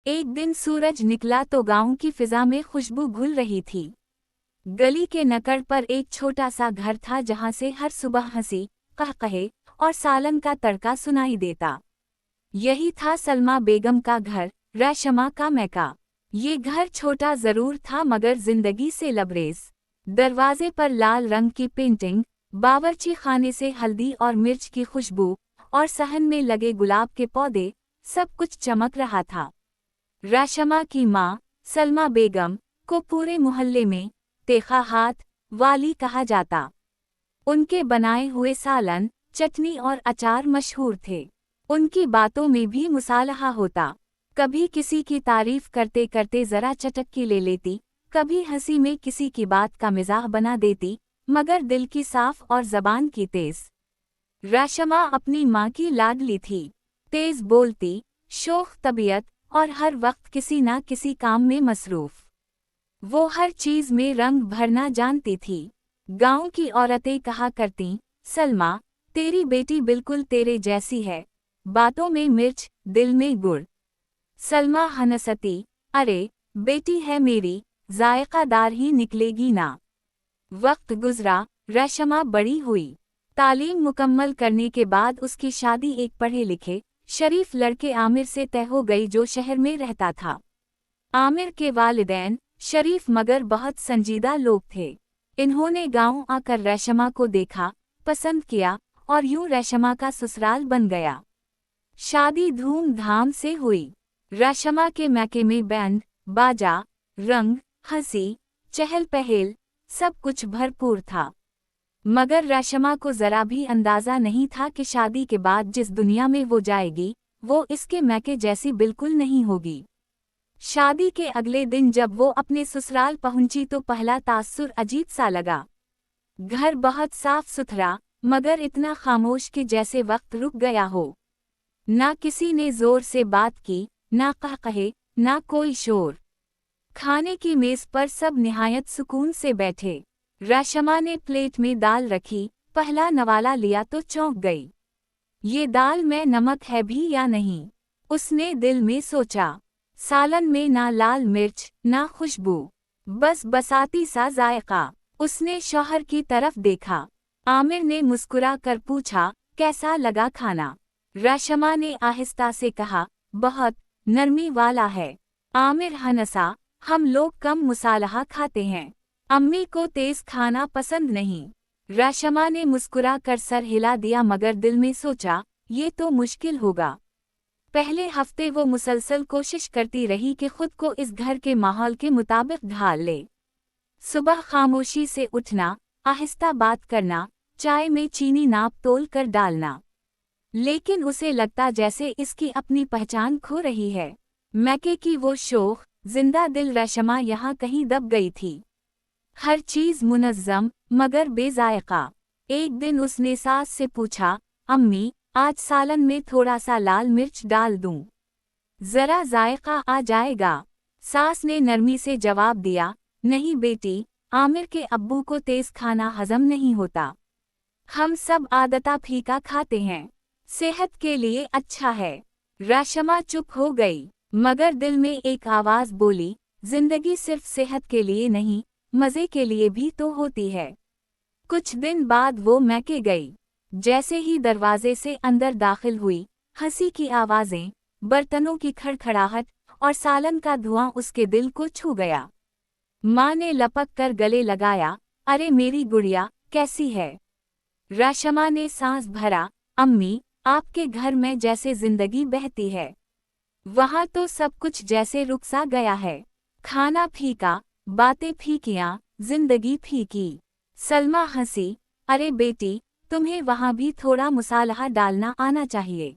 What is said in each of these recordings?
एक दिन सूरज निकला तो गांव की फिजा में खुशबू घुल रही थी। गली के नकड़ पर एक छोटा सा घर था जहां से हर सुबह हंसी, कहकहे और सालन का तड़का सुनाई देता। यही था सलमा बेगम का घर, रशमा का मैका। ये घर छोटा जरूर था मगर जिंदगी से लबरेज। दरवाजे पर लाल रंग की पेंटिंग, बावर्ची खाने से हल्दी और मिर्च की खुशबू और सहन में लगे गुलाब के पौधे, सब कुछ चमक रहा था। रशमा की माँ सलमा बेगम को पूरे मोहल्ले में तेखा हाथ वाली कहा जाता। उनके बनाए हुए सालन, चटनी और अचार मशहूर थे। उनकी बातों में भी मुसालहा होता। कभी किसी की तारीफ करते करते जरा चटक्की ले लेती, कभी हंसी में किसी की बात का मिजाह बना देती, मगर दिल की साफ और जबान की तेज। रशमा अपनी माँ की लाडली थी। तेज बोलती, शोख तबीयत और हर वक्त किसी ना किसी काम में मसरूफ। वो हर चीज में रंग भरना जानती थी। गांव की औरतें कहा करतीं, सलमा, तेरी बेटी बिल्कुल तेरे जैसी है, बातों में मिर्च, दिल में गुड़। सलमा हंसती, अरे बेटी है मेरी, जायकादार ही निकलेगी ना। वक्त गुजरा, रशमा बड़ी हुई। तालीम मुकम्मल करने के बाद उसकी शादी एक पढ़े लिखे, शरीफ लड़के आमिर से तय हो गई जो शहर में रहता था। आमिर के वालिदैन शरीफ मगर बहुत संजीदा लोग थे। इन्होंने गांव आकर रशमा को देखा, पसंद किया और यूं रशमा का ससुराल बन गया। शादी धूमधाम से हुई। रशमा के मैके में बैंड, बाजा, रंग, हंसी, चहल पहल, सब कुछ भरपूर था। मगर रशमा को जरा भी अंदाजा नहीं था कि शादी के बाद जिस दुनिया में वो जाएगी, वो इसके मैके जैसी बिल्कुल नहीं होगी। शादी के अगले दिन जब वो अपने ससुराल पहुंची तो पहला तासुर अजीब सा लगा। घर बहुत साफ सुथरा, मगर इतना खामोश कि जैसे वक्त रुक गया हो। ना किसी ने जोर से बात की, ना कहकहे, ना कोई शोर। खाने की मेज पर सब निहायत सुकून से बैठे। रशमा ने प्लेट में दाल रखी, पहला नवाला लिया तो चौंक गई। ये दाल में नमक है भी या नहीं, उसने दिल में सोचा। सालन में ना लाल मिर्च, ना खुशबू, बस बसाती सा जायका। उसने शौहर की तरफ देखा। आमिर ने मुस्कुरा कर पूछा, कैसा लगा खाना? रशमा ने आहिस्ता से कहा, बहुत नरमी वाला है। आमिर हंसा, हम लोग कम मुसालहा खाते हैं, अम्मी को तेज खाना पसंद नहीं। रशमा ने मुस्कुरा कर सर हिला दिया मगर दिल में सोचा, ये तो मुश्किल होगा। पहले हफ्ते वो मुसलसल कोशिश करती रही कि खुद को इस घर के माहौल के मुताबिक ढाल ले। सुबह खामोशी से उठना, आहिस्ता बात करना, चाय में चीनी नाप तोल कर डालना। लेकिन उसे लगता जैसे इसकी अपनी पहचान खो रही है। मैके की वो शोख, जिंदा दिल रशमा यहाँ कहीं दब गई थी। हर चीज मुनज़्ज़म मगर बेजायका। एक दिन उसने सास से पूछा, अम्मी, आज सालन में थोड़ा सा लाल मिर्च डाल दूं? जरा जायका आ जाएगा। सास ने नरमी से जवाब दिया, नहीं बेटी, आमिर के अब्बू को तेज खाना हजम नहीं होता। हम सब आदता फीका खाते हैं, सेहत के लिए अच्छा है। रशमा चुप हो गई, मगर दिल में एक आवाज बोली, जिंदगी सिर्फ सेहत के लिए नहीं, मजे के लिए भी तो होती है। कुछ दिन बाद वो मैके गई। जैसे ही दरवाजे से अंदर दाखिल हुई, हंसी की आवाजें, बर्तनों की खड़खड़ाहट और सालन का धुआं उसके दिल को छू गया। माँ ने लपक कर गले लगाया, अरे मेरी गुड़िया, कैसी है? रशमा ने सांस भरा, अम्मी, आपके घर में जैसे जिंदगी बहती है। वहाँ तो सब कुछ जैसे रुक सा गया है। खाना फीका, बातें फीकियाँ, जिंदगी फीकी। सलमा हंसी, अरे बेटी, तुम्हें वहाँ भी थोड़ा मुसालहा डालना आना चाहिए।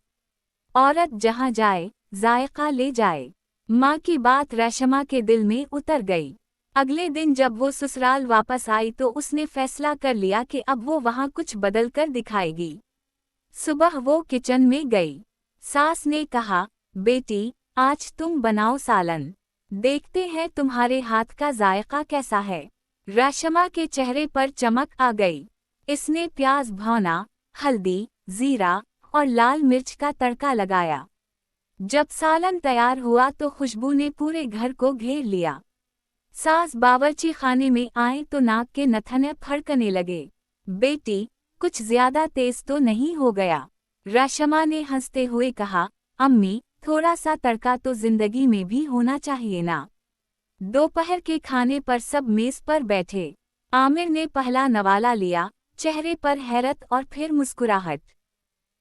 औरत जहाँ जाए, जायका ले जाए। माँ की बात रशमा के दिल में उतर गई। अगले दिन जब वो ससुराल वापस आई तो उसने फैसला कर लिया कि अब वो वहाँ कुछ बदल कर दिखाएगी। सुबह वो किचन में गई। सास ने कहा, बेटी, आज तुम बनाओ सालन, देखते हैं तुम्हारे हाथ का जायका कैसा है। रशमा के चेहरे पर चमक आ गई। इसने प्याज भौना, हल्दी, जीरा और लाल मिर्च का तड़का लगाया। जब सालन तैयार हुआ तो खुशबू ने पूरे घर को घेर लिया। सास बावर्ची खाने में आए तो नाक के नथने फड़कने लगे। बेटी, कुछ ज्यादा तेज तो नहीं हो गया? रशमा ने हंसते हुए कहा, अम्मी, थोड़ा सा तड़का तो जिंदगी में भी होना चाहिए ना। दोपहर के खाने पर सब मेज पर बैठे। आमिर ने पहला नवाला लिया, चेहरे पर हैरत और फिर मुस्कुराहट।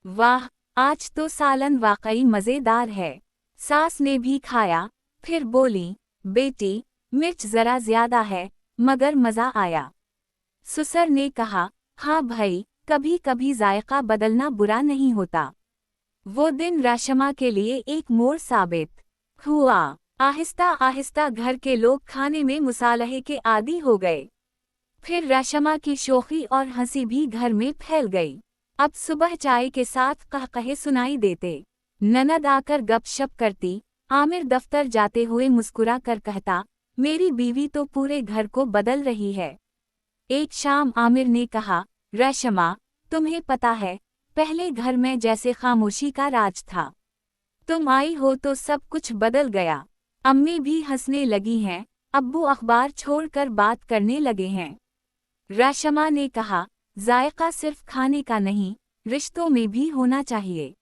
वाह, आज तो सालन वाकई मजेदार है। सास ने भी खाया, फिर बोली, बेटी, मिर्च जरा ज्यादा है, मगर मजा आया। ससुर ने कहा, हाँ भाई, कभी कभी जायका बदलना बुरा नहीं होता। वो दिन रशमा के लिए एक मोड़ साबित हुआ। आहिस्ता आहिस्ता घर के लोग खाने में मुसालहे के आदी हो गए। फिर रशमा की शोखी और हंसी भी घर में फैल गई। अब सुबह चाय के साथ कहकहे सुनाई देते। ननद आकर गपशप करती। आमिर दफ्तर जाते हुए मुस्कुरा कर कहता, मेरी बीवी तो पूरे घर को बदल रही है। एक शाम आमिर ने कहा, रशमा, तुम्हें पता है, पहले घर में जैसे खामोशी का राज था, तुम आई हो तो सब कुछ बदल गया। अम्मी भी हंसने लगी हैं, अब्बू अखबार छोड़कर बात करने लगे हैं। रशमा ने कहा, जायका सिर्फ खाने का नहीं, रिश्तों में भी होना चाहिए।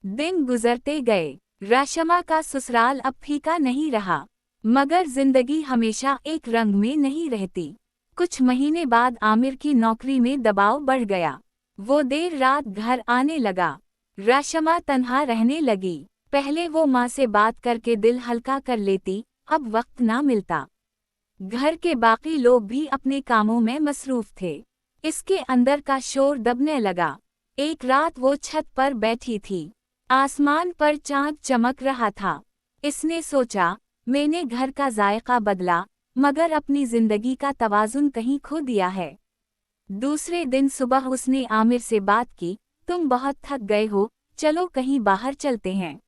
दिन गुजरते गए। रशमा का ससुराल अब फीका नहीं रहा, मगर जिंदगी हमेशा एक रंग में नहीं रहती। कुछ महीने बाद आमिर की नौकरी में दबाव बढ़ गया। वो देर रात घर आने लगा। रशमा तन्हा रहने लगी। पहले वो माँ से बात करके दिल हल्का कर लेती, अब वक्त ना मिलता। घर के बाकी लोग भी अपने कामों में मसरूफ थे। इसके अंदर का शोर दबने लगा। एक रात वो छत पर बैठी थी। आसमान पर चांद चमक रहा था। इसने सोचा, मैंने घर का जायका बदला, मगर अपनी जिंदगी का तवाजुन कहीं खो दिया है। दूसरे दिन सुबह उसने आमिर से बात की, तुम बहुत थक गए हो, चलो कहीं बाहर चलते हैं।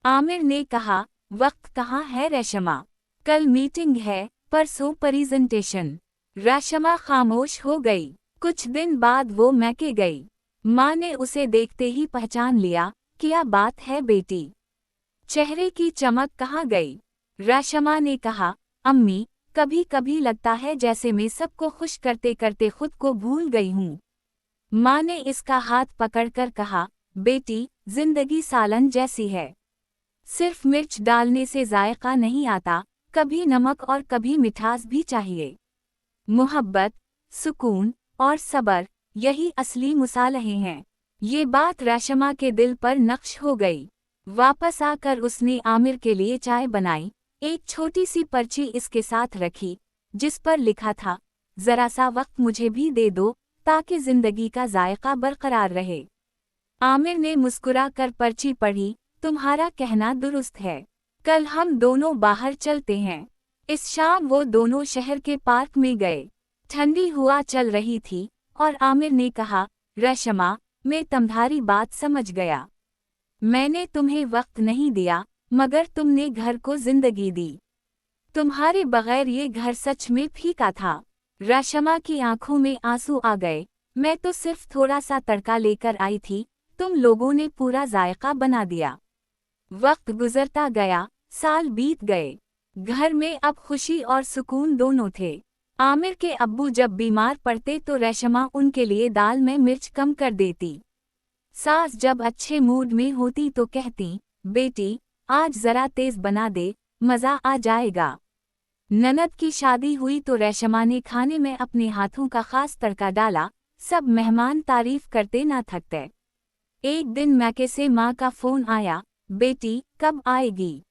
आमिर ने कहा, वक्त कहाँ है रशमा, कल मीटिंग है, परसों प्रेजेंटेशन। रशमा खामोश हो गई। कुछ दिन बाद वो मैके गई। माँ ने उसे देखते ही पहचान लिया, क्या बात है बेटी, चेहरे की चमक कहाँ गई? रशमा ने कहा, अम्मी, कभी कभी लगता है जैसे मैं सबको खुश करते करते खुद को भूल गई हूँ। माँ ने इसका हाथ पकड़कर कहा, बेटी, जिंदगी सालन जैसी है, सिर्फ मिर्च डालने से जायका नहीं आता, कभी नमक और कभी मिठास भी चाहिए। मोहब्बत, सुकून और सब्र, यही असली मुसालहे हैं। ये बात रशमा के दिल पर नक्श हो गई। वापस आकर उसने आमिर के लिए चाय बनाई। एक छोटी सी पर्ची इसके साथ रखी, जिस पर लिखा था, जरा सा वक्त मुझे भी दे दो, ताकि जिंदगी का जायका बरकरार रहे। आमिर ने मुस्कुरा कर पर्ची पढ़ी, तुम्हारा कहना दुरुस्त है, कल हम दोनों बाहर चलते हैं। इस शाम वो दोनों शहर के पार्क में गए। ठंडी हवा चल रही थी और आमिर ने कहा, रशमा, मैं तुम्हारी बात समझ गया। मैंने तुम्हें वक्त नहीं दिया, मगर तुमने घर को जिंदगी दी। तुम्हारे बगैर ये घर सच में फीका था। रशमा की आंखों में आंसू आ गए। मैं तो सिर्फ थोड़ा सा तड़का लेकर आई थी, तुम लोगों ने पूरा जायका बना दिया। वक्त गुजरता गया, साल बीत गए। घर में अब खुशी और सुकून दोनों थे। आमिर के अब्बू जब बीमार पड़ते तो रशमा उनके लिए दाल में मिर्च कम कर देती। सास जब अच्छे मूड में होती तो कहती, बेटी, आज जरा तेज बना दे, मजा आ जाएगा। ननद की शादी हुई तो रशमा ने खाने में अपने हाथों का खास तड़का डाला, सब मेहमान तारीफ करते ना थकते। एक दिन मैके से माँ का फोन आया, बेटी, कब आएगी?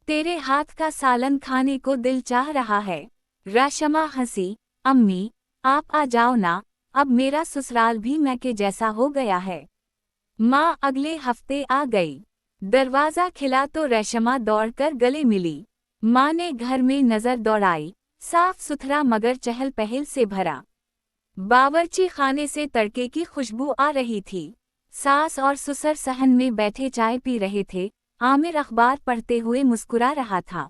तेरे हाथ का सालन खाने को दिल चाह रहा है। रशमा हंसी, अम्मी, आप आ जाओ ना, अब मेरा ससुराल भी मैके जैसा हो गया है। माँ अगले हफ्ते आ गई। दरवाजा खिला तो रशमा दौड़कर गले मिली। माँ ने घर में नजर दौड़ाई, साफ सुथरा मगर चहल पहल से भरा। बावर्ची खाने से तड़के की खुशबू आ रही थी। सास और ससुर सहन में बैठे चाय पी रहे थे। आमिर अखबार पढ़ते हुए मुस्कुरा रहा था।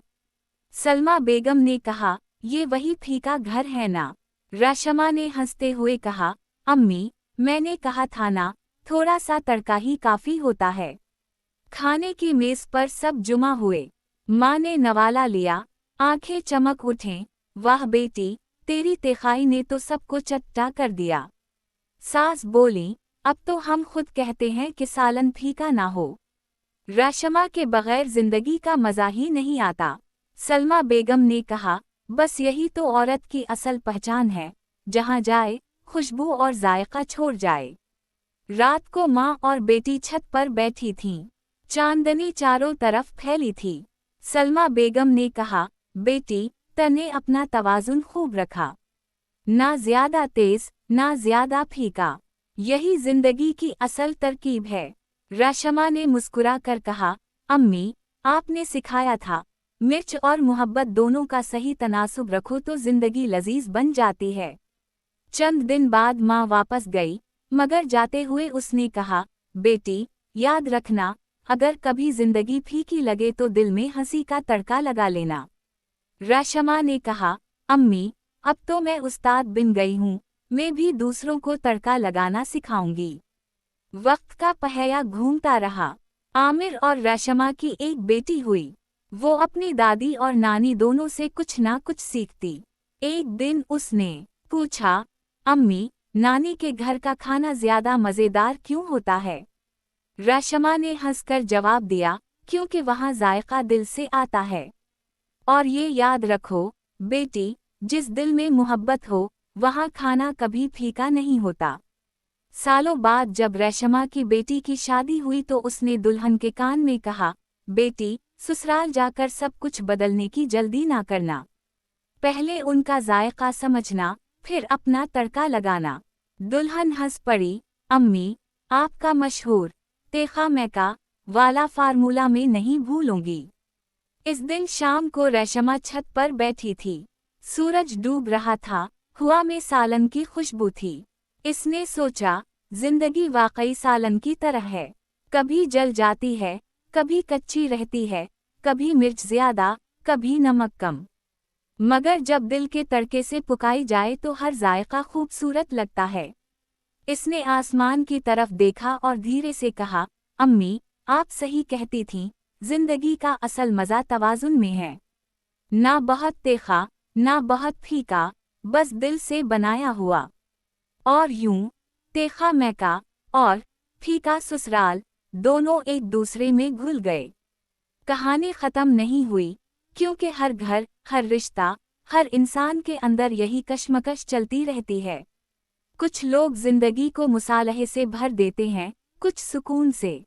सलमा बेगम ने कहा, ये वही फीका घर है ना? रशमा ने हंसते हुए कहा, अम्मी, मैंने कहा था ना, थोड़ा सा तड़का ही काफी होता है। खाने की मेज पर सब जुमा हुए। माँ ने नवाला लिया, आंखें चमक उठें। वाह बेटी, तेरी तेखाई ने तो सबको चट्टा कर दिया। सास बोली, अब तो हम खुद कहते हैं कि सालन फीका ना हो। रशमा के बगैर जिंदगी का मजा ही नहीं आता। सलमा बेगम ने कहा, बस यही तो औरत की असल पहचान है, जहाँ जाए खुशबू और जायका छोड़ जाए। रात को माँ और बेटी छत पर बैठी थीं। चांदनी चारों तरफ फैली थी। सलमा बेगम ने कहा, बेटी, तने अपना तवाजुन खूब रखा। ना ज्यादा तेज, ना ज्यादा फीका। यही जिंदगी की असल तरकीब है। रशमा ने मुस्कुरा कर कहा, अम्मी, आपने सिखाया था, मिर्च और मोहब्बत दोनों का सही तनासुब रखो तो जिंदगी लजीज बन जाती है। चंद दिन बाद माँ वापस गई, मगर जाते हुए उसने कहा, बेटी, याद रखना, अगर कभी जिंदगी फीकी लगे तो दिल में हंसी का तड़का लगा लेना। रशमा ने कहा, अम्मी, अब तो मैं उस्ताद बन गई हूँ, मैं भी दूसरों को तड़का लगाना सिखाऊंगी। वक्त का पहिया घूमता रहा। आमिर और रशमा की एक बेटी हुई। वो अपनी दादी और नानी दोनों से कुछ ना कुछ सीखती। एक दिन उसने पूछा, अम्मी, नानी के घर का खाना ज्यादा मजेदार क्यों होता है? रशमा ने हंसकर जवाब दिया, क्योंकि वहाँ जायका दिल से आता है। और ये याद रखो बेटी, जिस दिल में मोहब्बत हो, वहाँ खाना कभी फीका नहीं होता। सालों बाद जब रशमा की बेटी की शादी हुई तो उसने दुल्हन के कान में कहा, बेटी, ससुराल जाकर सब कुछ बदलने की जल्दी ना करना। पहले उनका जायका समझना, फिर अपना तड़का लगाना। दुल्हन हंस पड़ी, अम्मी, आपका मशहूर तेखा मैका वाला फार्मूला में नहीं भूलूंगी। इस दिन शाम को रशमा छत पर बैठी थी। सूरज डूब रहा था, हवा में सालन की खुशबू थी। इसने सोचा, जिंदगी वाकई सालन की तरह है, कभी जल जाती है, कभी कच्ची रहती है, कभी मिर्च ज्यादा, कभी नमक कम, मगर जब दिल के तड़के से पकाई जाए तो हर जायका खूबसूरत लगता है। इसने आसमान की तरफ देखा और धीरे से कहा, अम्मी, आप सही कहती थीं, जिंदगी का असल मजा तवाजुन में है। ना बहुत तीखा, ना बहुत फीका, बस दिल से बनाया हुआ। और यूं, तीखा मैका और फीका ससुराल दोनों एक दूसरे में घुल गए। कहानी खत्म नहीं हुई, क्योंकि हर घर, हर रिश्ता, हर इंसान के अंदर यही कशमकश चलती रहती है। कुछ लोग जिंदगी को मुसालहे से भर देते हैं, कुछ सुकून से,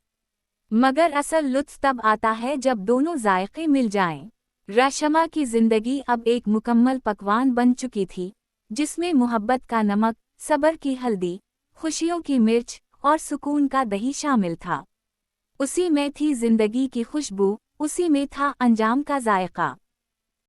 मगर असल लुत्फ तब आता है जब दोनों जायके मिल जाएं। रशमा की जिंदगी अब एक मुकम्मल पकवान बन चुकी थी, जिसमें मोहब्बत का नमक, सब्र की हल्दी, खुशियों की मिर्च और सुकून का दही शामिल था। उसी में थी जिंदगी की खुशबू, उसी में था अंजाम का जायका।